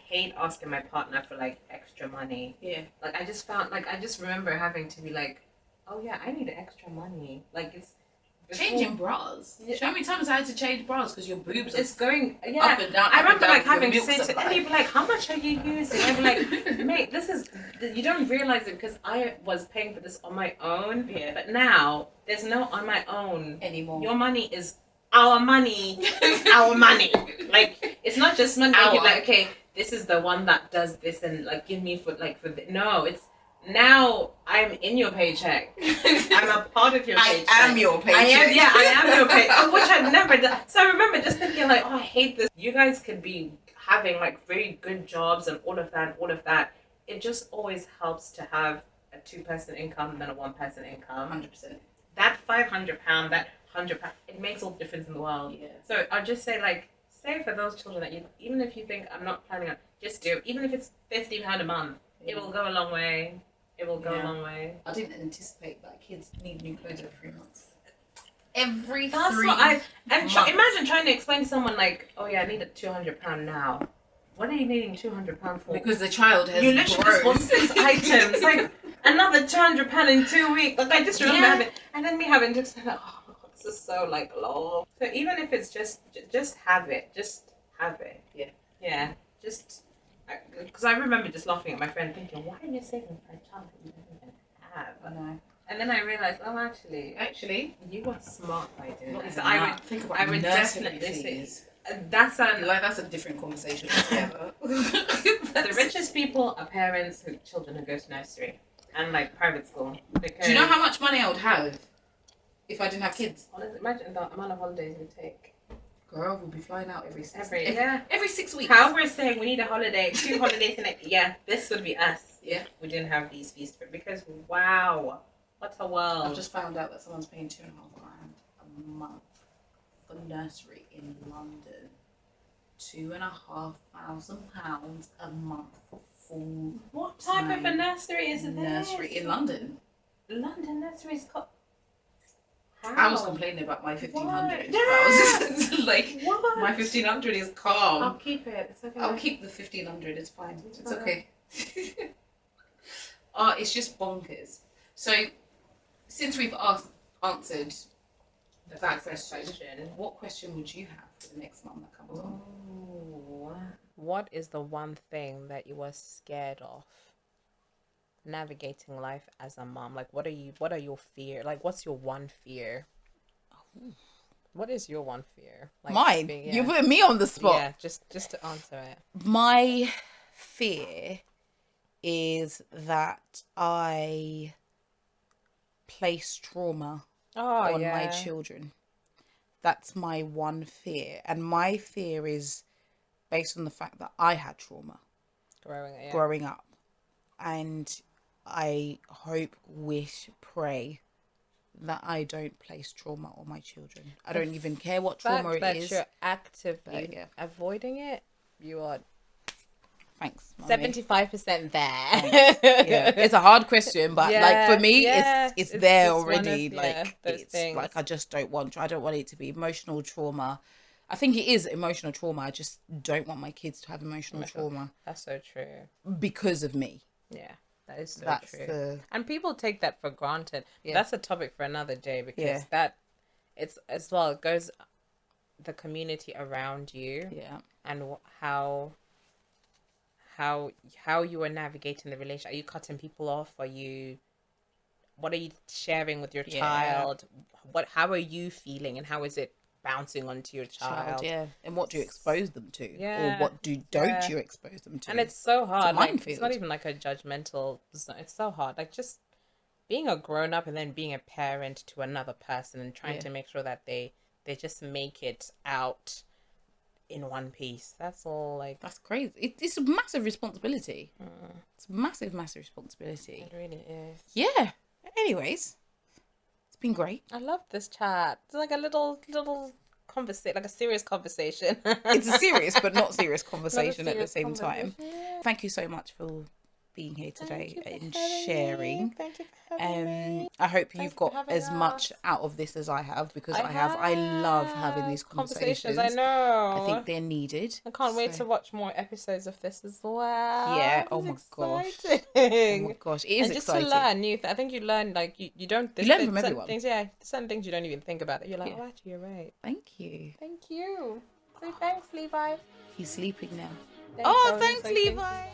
hate asking my partner for like extra money. Yeah. Like I just found like I just remember having to be like, oh yeah, I need extra money. Like it's changing bras. Yeah. Show me times I had to change bras because your boobs are going up and down. I remember like having to say to, and he'd be like, how much are you using? I'd be like, mate, this is, you don't realize it because I was paying for this on my own. Yeah. But now there's no on my own anymore. Your money is our money. Our money. Like it's not just money. Like okay, this is the one that does this and like give me for no, it's now I'm in your paycheck. I'm a part of your paycheck. I am your paycheck. I am your paycheck. Which I'd never done. So I remember just thinking like, oh, I hate this. You guys could be having like very good jobs and all of that. It just always helps to have a 2-person income than a 1-person income. 100%. That £500, that £100, it makes all the difference in the world. Yeah. So I'll just say like, say for those children that you, even if you think I'm not planning on, just do it. Even if it's £50 a month, it will go a long way. It will go a long way. I didn't anticipate that kids need new clothes every 3 months. Every That's 3 what months. Imagine trying to explain to someone like, oh yeah, I need a £200 now. What are you needing £200 for? Because the child has you literally just bought 6 items, like another £200 in 2 weeks. Like I just remember having, and then me having to say, like, oh my God, this is so like low. So even if it's just have it, just have it. Yeah. Yeah. Just. Because I remember just laughing at my friend thinking, why are you saving for a child that you don't even have? I know. And then I realized, oh, actually, you were smart by doing that. So I would think about. I would definitely say that's a different conversation altogether. The richest people are parents who children who go to nursery and like private school. Because do you know how much money I would have if I didn't have kids? Honestly, imagine the amount of holidays it would take. Girl, we'll be flying out every 6 weeks. How we're saying we need a holiday, 2 holidays in it. Yeah, this would be us. Yeah, we didn't have these fees because wow, what a world! I've just found out that someone's paying £2,500 a month for nursery in London. £2,500 a month for full. What type of a nursery is it? Nursery in London. London nurseries got. I was complaining about my 1,500. Yeah. I was just like, what? My 1,500 is calm. I'll keep it. It's okay. I'll keep the 1,500. It's fine. It's okay. It's just bonkers. So, since we've answered that question, what question would you have for the next mum that comes on? What is the one thing that you were scared of navigating life as a mom? Like what are your fear, like what's your one fear? What is your one fear? Like mine? You put me on the spot. Yeah, just to answer it. My fear is that I place trauma on my children. That's my one fear, and my fear is based on the fact that I had trauma growing up, and I hope, wish, pray that I don't place trauma on my children. I don't even care what trauma it is. You're actively avoiding it. You are. Thanks. 75% there. Yeah, it's a hard question, but like for me, it's there already. It's things. Like I just don't want it to be emotional trauma. I think it is emotional trauma. I just don't want my kids to have emotional trauma. That's so true. Because of me. Yeah. That is so true. And people take that for granted. Yeah. That's a topic for another day because it's as well, it goes the community around you. Yeah. And how you are navigating the relationship. Are you cutting people off? What are you sharing with your child? How are you feeling and how is it bouncing onto your child? And what do you expose them to? Or what don't you expose them to? And it's so hard. It's not even like a judgmental. It's so hard. Like just being a grown up and then being a parent to another person and trying to make sure that they just make it out in one piece. That's all. Like that's crazy. It's a massive responsibility. It's a massive responsibility. It really is. Yeah. Anyways, it's been great. I love this chat. It's like a little conversation, like a serious conversation. It's a serious but not serious conversation at the same time. Yeah. Thank you so much for being here today Thank you and for having sharing. me. Thank you for having me. I hope Thank you've you for got having as much us. out of this as I have, because I I have. I love having have these conversations. I conversations. I know. think they're needed. I can't wait So to watch more episodes of this as well. yeah. This Oh is my gosh. Oh my exciting. gosh. It is And just to exciting. learn new, I think you learn like you don't. You There's, learn from certain everyone. things, yeah. There's certain things you don't even think about. It. You're like, Yeah. oh, actually, you're right. Thank you. Thank you. Say thanks, Levi. He's sleeping now. Thanks. I Oh, wasn't thanks, sleeping. Levi.